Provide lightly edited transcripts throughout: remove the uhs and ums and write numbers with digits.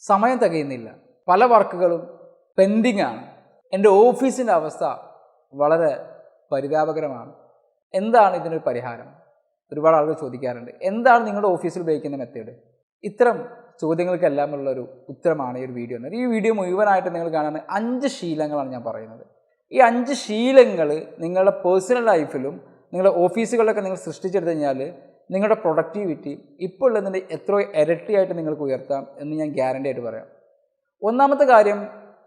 സമയം തികയുന്നില്ല. പല വർക്കുകളും പെൻഡിങ് ആണ്. എൻ്റെ ഓഫീസിൻ്റെ അവസ്ഥ വളരെ പരിതാപകരമാണ്. എന്താണ് ഇതിനൊരു പരിഹാരം? ഒരുപാട് ആളുകൾ ചോദിക്കാറുണ്ട്. എന്താണ് നിങ്ങളുടെ ഓഫീസിൽ ഉപയോഗിക്കുന്ന മെത്തേഡ്? ഇത്തരം ചോദ്യങ്ങൾക്കെല്ലാമുള്ളൊരു ഉത്തരമാണ് ഈ ഒരു വീഡിയോ. ഈ വീഡിയോ മുഴുവനായിട്ട് നിങ്ങൾ കാണുന്ന 5 ശീലങ്ങളാണ് ഞാൻ പറയുന്നത്. ഈ 5 ശീലങ്ങൾ നിങ്ങളുടെ പേഴ്സണൽ ലൈഫിലും നിങ്ങളുടെ ഓഫീസുകളിലൊക്കെ നിങ്ങൾ സൃഷ്ടിച്ചെടുത്തു കഴിഞ്ഞാൽ നിങ്ങളുടെ പ്രൊഡക്ടിവിറ്റി ഇപ്പോൾ ഉള്ളതിൻ്റെ എത്രയോ ഇരട്ടിയായിട്ട് നിങ്ങൾക്ക് ഉയർത്താം എന്ന് ഞാൻ ഗ്യാരണ്ടി ആയിട്ട് പറയാം. ഒന്നാമത്തെ കാര്യം,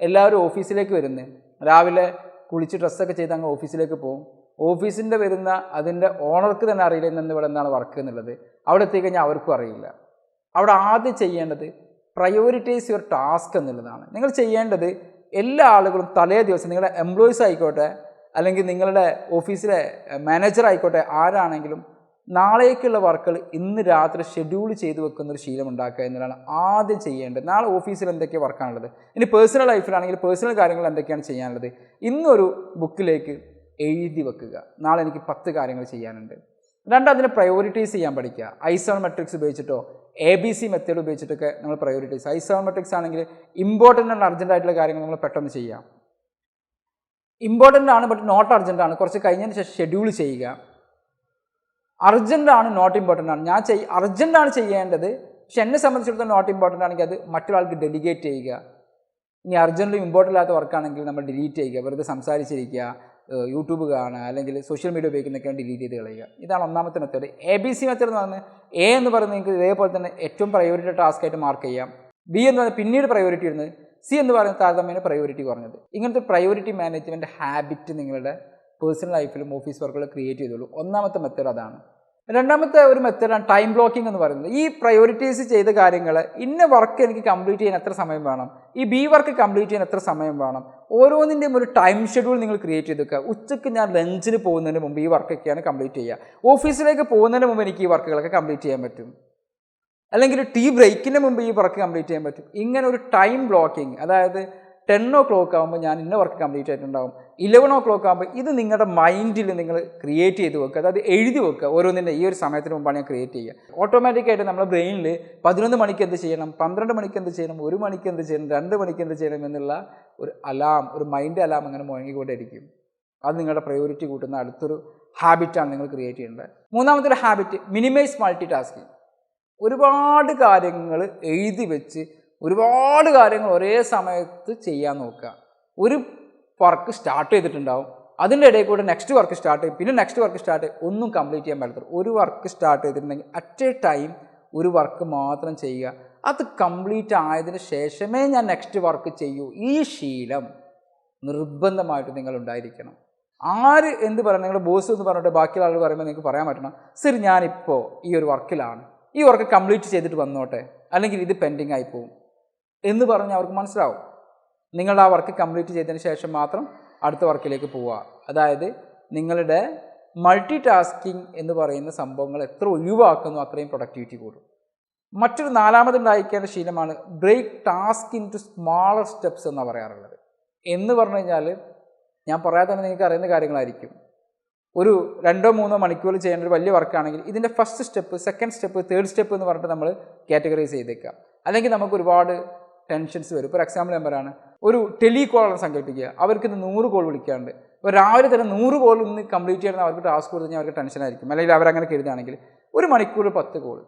എല്ലാവരും ഓഫീസിലേക്ക് വരുന്നത് രാവിലെ കുളിച്ച് ഡ്രസ്സൊക്കെ ചെയ്ത് അങ്ങ് ഓഫീസിലേക്ക് പോകും. ഓഫീസിൻ്റെ വരുന്ന അതിൻ്റെ ഓണർക്ക് തന്നെ അറിയില്ല ഇന്ന് ഇവിടെ എന്താണ് വർക്ക് എന്നുള്ളത്. അവിടെ എത്തിക്കഴിഞ്ഞാൽ അവർക്കും അറിയില്ല. അവിടെ ആദ്യം ചെയ്യേണ്ടത് പ്രയോറിറ്റൈസ് യുവർ ടാസ്ക് എന്നുള്ളതാണ്. നിങ്ങൾ ചെയ്യേണ്ടത് എല്ലാ ആളുകളും തലേ ദിവസം നിങ്ങളുടെ എംപ്ലോയീസ് ആയിക്കോട്ടെ അല്ലെങ്കിൽ നിങ്ങളുടെ ഓഫീസിലെ മാനേജർ ആയിക്കോട്ടെ ആരാണെങ്കിലും നാളേക്കുള്ള വർക്കുകൾ ഇന്ന് രാത്രി ഷെഡ്യൂൾ ചെയ്ത് വെക്കുന്നൊരു ശീലം ഉണ്ടാക്കുക എന്നുള്ളതാണ് ആദ്യം ചെയ്യേണ്ടത്. നാളെ ഓഫീസിൽ എന്തൊക്കെ വർക്കാണുള്ളത്, ഇനി പേഴ്സണൽ ലൈഫിലാണെങ്കിൽ പേഴ്സണൽ കാര്യങ്ങൾ എന്തൊക്കെയാണ് ചെയ്യാനുള്ളത് ഇന്നൊരു ബുക്കിലേക്ക് എഴുതി വെക്കുക. നാളെ എനിക്ക് 10 കാര്യങ്ങൾ ചെയ്യാനുണ്ട്. അതിനെ പ്രയോറിറ്റൈസ് ചെയ്യാൻ പഠിക്കുക. I7 മെട്രിക്സ് ഉപയോഗിച്ചിട്ടോ ABC മെത്തേഡ് ഉപയോഗിച്ചിട്ടൊക്കെ നമ്മൾ പ്രയോറിറ്റൈസ്. I7 മെട്രിക്സ് ആണെങ്കിൽ ഇമ്പോർട്ടൻ്റ് ആൻഡ് അർജൻ്റ് ആയിട്ടുള്ള കാര്യങ്ങൾ നമ്മൾ പെട്ടെന്ന് ചെയ്യാം. ഇമ്പോർട്ടൻ്റ് ആണ് ബട്ട് നോട്ട് അർജൻ്റ് ആണ്, കുറച്ച് കഴിഞ്ഞതിന് ശേഷം ഷെഡ്യൂൾ ചെയ്യുക. അർജൻ്റ് ആണ്, നോട്ട് ഇമ്പോർട്ടൻ്റ് ആണ്. അർജൻ്റ് ആണ് ചെയ്യേണ്ടത്, പക്ഷെ എന്നെ സംബന്ധിച്ചിടത്തോളം നോട്ട് ഇമ്പോർട്ടൻ്റ് ആണെങ്കിൽ അത് മറ്റൊരാൾക്ക് ഡെലിഗേറ്റ് ചെയ്യുക. ഇനി അർജൻറ്റും ഇമ്പോർട്ടൻ്റ് ഇല്ലാത്ത വർക്കാണെങ്കിൽ നമ്മൾ ഡിലീറ്റ് ചെയ്യുക. വെറുതെ സംസാരിച്ചിരിക്കുക, യൂട്യൂബ് കാണുക, അല്ലെങ്കിൽ സോഷ്യൽ മീഡിയ ഉപയോഗിക്കുന്നതൊക്കെ ഡിലീറ്റ് ചെയ്ത് കളയുക. ഇതാണ് ഒന്നാമത്തെ മെത്തേഡ്. ABC മെത്തേഡ് എന്ന് പറഞ്ഞാൽ A എന്ന് പറയുന്നത് നിങ്ങൾക്ക് ഇതേപോലെ തന്നെ ഏറ്റവും പ്രയോറിറ്റി ടാസ്ക് ആയിട്ട് മാർക്ക് ചെയ്യാം. B എന്ന് പറഞ്ഞാൽ പിന്നീട് പ്രയോറിറ്റി വരുന്നത്, C എന്ന് പറയുന്നത് താരതമ്യേന പ്രയോറിറ്റി കുറഞ്ഞത്. ഇങ്ങനത്തെ പ്രയോറിറ്റി മാനേജ്മെൻറ്റ് ഹാബിറ്റ് നിങ്ങളുടെ പേഴ്സണൽ ലൈഫിലും ഓഫീസ് വർക്കുകളും ക്രിയേറ്റ് ചെയ്തോളൂ. ഒന്നാമത്തെ മെത്തേഡ് അതാണ്. രണ്ടാമത്തെ ഒരു മെത്തേഡാണ് ടൈം ബ്ലോക്കിംഗ് എന്ന് പറയുന്നത്. ഈ പ്രയോറിറ്റൈസ് ചെയ്ത കാര്യങ്ങൾ, ഇന്ന വർക്ക് എനിക്ക് കംപ്ലീറ്റ് ചെയ്യാൻ എത്ര സമയം വേണം, ഈ B വർക്ക് കംപ്ലീറ്റ് ചെയ്യാൻ എത്ര സമയം വേണം, ഓരോന്നിൻ്റെയും ഒരു ടൈം ഷെഡ്യൂൾ നിങ്ങൾ ക്രിയേറ്റ് ചെയ്ത് വെക്കുക. ഉച്ചയ്ക്ക് ഞാൻ ലഞ്ചിന് പോകുന്നതിന് മുമ്പ് ഈ വർക്കൊക്കെയാണ് കംപ്ലീറ്റ് ചെയ്യുക. ഓഫീസിലേക്ക് പോകുന്നതിന് മുമ്പ് എനിക്ക് ഈ വർക്കുകളൊക്കെ കംപ്ലീറ്റ് ചെയ്യാൻ പറ്റും. അല്ലെങ്കിൽ ടീ ബ്രേക്കിന് മുമ്പ് ഈ വർക്ക് കംപ്ലീറ്റ് ചെയ്യാൻ പറ്റും. ഇങ്ങനെ ഒരു ടൈം ബ്ലോക്കിംഗ്, അതായത് 10 o'clock ആകുമ്പോൾ ഞാൻ ഇന്ന വർക്ക് കംപ്ലീറ്റ് ആയിട്ടുണ്ടാകും, 11 o'clock ആകുമ്പോൾ ഇത് നിങ്ങളുടെ മൈൻഡിൽ നിങ്ങൾ ക്രിയേറ്റ് ചെയ്ത് വെക്കുക. അതായത് എഴുതി വെക്കുക. ഓരോന്നിൻ്റെ ഈ ഒരു സമയത്തിന് മുമ്പാണ് ഞാൻ ക്രിയേറ്റ് ചെയ്യുക. ഓട്ടോമാറ്റിക്കായിട്ട് നമ്മുടെ ബ്രെയിനിൽ 11 മണിക്ക് എന്ത് ചെയ്യണം, 12 മണിക്ക് എന്ത് ചെയ്യണം, 1 മണിക്ക് എന്ത് ചെയ്യണം, 2 മണിക്ക് എന്ത് ചെയ്യണം എന്നുള്ള ഒരു അലാം, ഒരു മൈൻഡ് അലാം അങ്ങനെ മുഴങ്ങിക്കൊണ്ടിരിക്കും. അത് നിങ്ങളുടെ പ്രയോറിറ്റി കൂട്ടുന്ന അടുത്തൊരു ഹാബിറ്റാണ് നിങ്ങൾ ക്രിയേറ്റ് ചെയ്യേണ്ടത്. മൂന്നാമത്തെ ഒരു ഹാബിറ്റ്, മിനിമൈസ് മൾട്ടി ടാസ്കിങ്. ഒരുപാട് കാര്യങ്ങൾ എഴുതി വെച്ച് ഒരുപാട് കാര്യങ്ങൾ ഒരേ സമയത്ത് ചെയ്യാൻ നോക്കുക. ഒരു വർക്ക് സ്റ്റാർട്ട് ചെയ്തിട്ടുണ്ടാവും, അതിൻ്റെ ഇടയിൽ കൂടെ നെക്സ്റ്റ് വർക്ക് സ്റ്റാർട്ട് ചെയ്യും, പിന്നെ നെക്സ്റ്റ് വർക്ക് സ്റ്റാർട്ട് ചെയ്യും, ഒന്നും കംപ്ലീറ്റ് ചെയ്യാൻ പറ്റത്തില്ല. ഒരു വർക്ക് സ്റ്റാർട്ട് ചെയ്തിട്ടുണ്ടെങ്കിൽ അറ്റ് എ ടൈം ഒരു വർക്ക് മാത്രം ചെയ്യുക. അത് കംപ്ലീറ്റ് ആയതിനു ശേഷമേ ഞാൻ നെക്സ്റ്റ് വർക്ക് ചെയ്യൂ. ഈ ശീലം നിർബന്ധമായിട്ട് നിങ്ങൾ ഉണ്ടായിരിക്കണം. ആര് എന്ത് പറയണം, നിങ്ങളുടെ ബോസ് എന്ന് പറഞ്ഞിട്ട് ബാക്കിയുള്ള ആളുകൾ പറയുമ്പോൾ നിങ്ങൾക്ക് പറയാൻ പറ്റണം, ശരി ഞാനിപ്പോൾ ഈ ഒരു വർക്കിലാണ്, ഈ വർക്ക് കംപ്ലീറ്റ് ചെയ്തിട്ട് വന്നോട്ടെ, അല്ലെങ്കിൽ ഇത് പെൻഡിങ് ആയി പോകും എന്ന് പറഞ്ഞ് അവർക്ക് മനസ്സിലാവും. നിങ്ങൾ ആ വർക്ക് കംപ്ലീറ്റ് ചെയ്തതിന് ശേഷം മാത്രം അടുത്ത വർക്കിലേക്ക് പോവുക. അതായത് നിങ്ങളുടെ മൾട്ടി ടാസ്കിങ് എന്ന് പറയുന്ന സംഭവങ്ങൾ എത്ര ഒഴിവാക്കുന്നു അത്രയും പ്രൊഡക്ടിവിറ്റി കൂടും. മറ്റൊരു നാലാമതുണ്ടായിരിക്കേണ്ട ശീലമാണ് break task into smaller steps എന്നാണ് പറയാറുള്ളത്. എന്ന് പറഞ്ഞു കഴിഞ്ഞാൽ ഞാൻ പറയാതെ തന്നെ നിങ്ങൾക്ക് അറിയുന്ന കാര്യങ്ങളായിരിക്കും. ഒരു 2-3 മണിക്കൂർ ചെയ്യേണ്ട ഒരു വലിയ വർക്കാണെങ്കിൽ ഇതിൻ്റെ first step, second step, third step എന്ന് പറഞ്ഞിട്ട് നമ്മൾ കാറ്റഗറൈസ് ചെയ്തേക്കാം. അല്ലെങ്കിൽ നമുക്ക് ഒരുപാട് ടെൻഷൻസ് വരും. ഫോർ എക്സാമ്പിൾ ഞാൻ പറയാണ്, ഒരു ടെലികോളാണ് സങ്കല്പിക്കുക, അവർക്ക് ഇന്ന് 100 കോൾ വിളിക്കാണ്ട്, ഒരു രാവിലെ തന്നെ 100 കോൾ ഇന്ന് കംപ്ലീറ്റ് ചെയ്യണം അവർക്ക് ടാസ്ക് കൊടുത്ത് കഴിഞ്ഞാൽ അവർക്ക് ടെൻഷനായിരിക്കും. അല്ലെങ്കിൽ അവരങ്ങനെ കരുതുകയാണെങ്കിൽ 1 മണിക്കൂർ 10 കോൾ,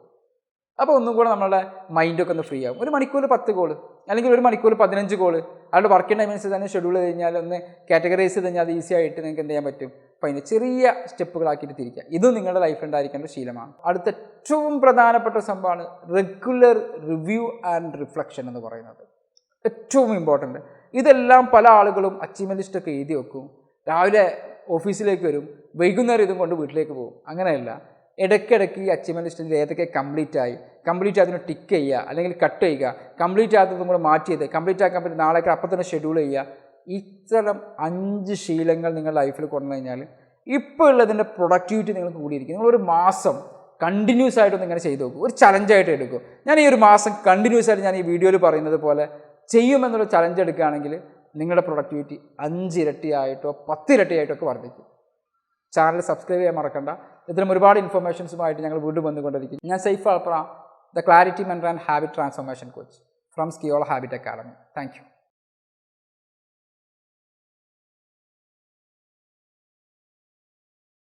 അപ്പോൾ ഒന്നും കൂടെ നമ്മളുടെ മൈൻഡൊക്കെ ഒന്ന് ഫ്രീ ആകും. 1 മണിക്കൂർ 10 കോൾ അല്ലെങ്കിൽ 1 മണിക്കൂർ 15 കോൾ അവരുടെ വർക്കിംഗ് ടൈമിനനുസരിച്ച് തന്നെ ഷെഡ്യൂൾ ചെയ്ത് കഴിഞ്ഞാൽ ഒന്ന് കാറ്റഗറൈസ് ചെയ്ത് കഴിഞ്ഞാൽ അത് ഈസി ആയിട്ട് നിങ്ങൾക്ക് എന്ത് ചെയ്യാൻ പറ്റും. അപ്പോൾ അതിന് ചെറിയ സ്റ്റെപ്പുകളാക്കിയിട്ട് തിരിക്കുക. ഇതും നിങ്ങളുടെ ലൈഫിൽ ഉണ്ടായിരിക്കേണ്ട ശീലമാണ്. അടുത്ത ഏറ്റവും പ്രധാനപ്പെട്ട സംഭവമാണ് റെഗുലർ റിവ്യൂ ആൻഡ് റിഫ്ലക്ഷൻ എന്ന് പറയുന്നത്. ഏറ്റവും ഇമ്പോർട്ടൻ്റ്. ഇതെല്ലാം പല ആളുകളും അച്ചീവ്മെൻറ്റ് ലിസ്റ്റൊക്കെ എഴുതി വെക്കും, രാവിലെ ഓഫീസിലേക്ക് വരും, വൈകുന്നേരം ഇതും കൊണ്ട് വീട്ടിലേക്ക് പോകും. അങ്ങനെയല്ല, ഇടയ്ക്കിടയ്ക്ക് ഈ അച്ചീവ്മെൻറ്റ് ലിസ്റ്റിൽ ഏതൊക്കെ കംപ്ലീറ്റ് അതിന് ടിക്ക് ചെയ്യുക, അല്ലെങ്കിൽ കട്ട് ചെയ്യുക, കംപ്ലീറ്റ് ആകാത്തതും കൂടെ മാറ്റി ചെയ്ത് കംപ്ലീറ്റ് ആക്കാൻ പറ്റി നാളേക്ക് അപ്പം തന്നെ ഷെഡ്യൂൾ ചെയ്യുക. ഇത്തരം 5 ശീലങ്ങൾ നിങ്ങളുടെ ലൈഫിൽ കൊണ്ടു കഴിഞ്ഞാൽ ഇപ്പോൾ ഉള്ളതിൻ്റെ പ്രൊഡക്ടിവിറ്റി നിങ്ങൾക്ക് കൂടിയിരിക്കും. നിങ്ങളൊരു മാസം കണ്ടിന്യൂസ് ആയിട്ടൊന്ന് ഇങ്ങനെ ചെയ്ത് നോക്കും, ഒരു ചലഞ്ചായിട്ട് എടുക്കും. ഞാൻ ഈ ഒരു മാസം കണ്ടിന്യൂസ് ആയിട്ട് ഞാൻ ഈ വീഡിയോയിൽ പറയുന്നത് പോലെ ചെയ്യുമെന്നുള്ള ചലഞ്ച് എടുക്കുകയാണെങ്കിൽ നിങ്ങളുടെ പ്രൊഡക്ടിവിറ്റി 5 ഇരട്ടിയായിട്ടോ 10 ഇരട്ടിയായിട്ടോ ഒക്കെ വർദ്ധിക്കും. ചാനൽ സബ്സ്ക്രൈബ് ചെയ്യാൻ മറക്കണ്ട. ഇത്തരം ഒരുപാട് ഇൻഫർമേഷൻസുമായിട്ട് ഞങ്ങൾ വീണ്ടും വന്നുകൊണ്ടിരിക്കും. ഞാൻ Saif Alpra, the clarity mentor and habit transformation coach. From Skiola habit academy. Thank U.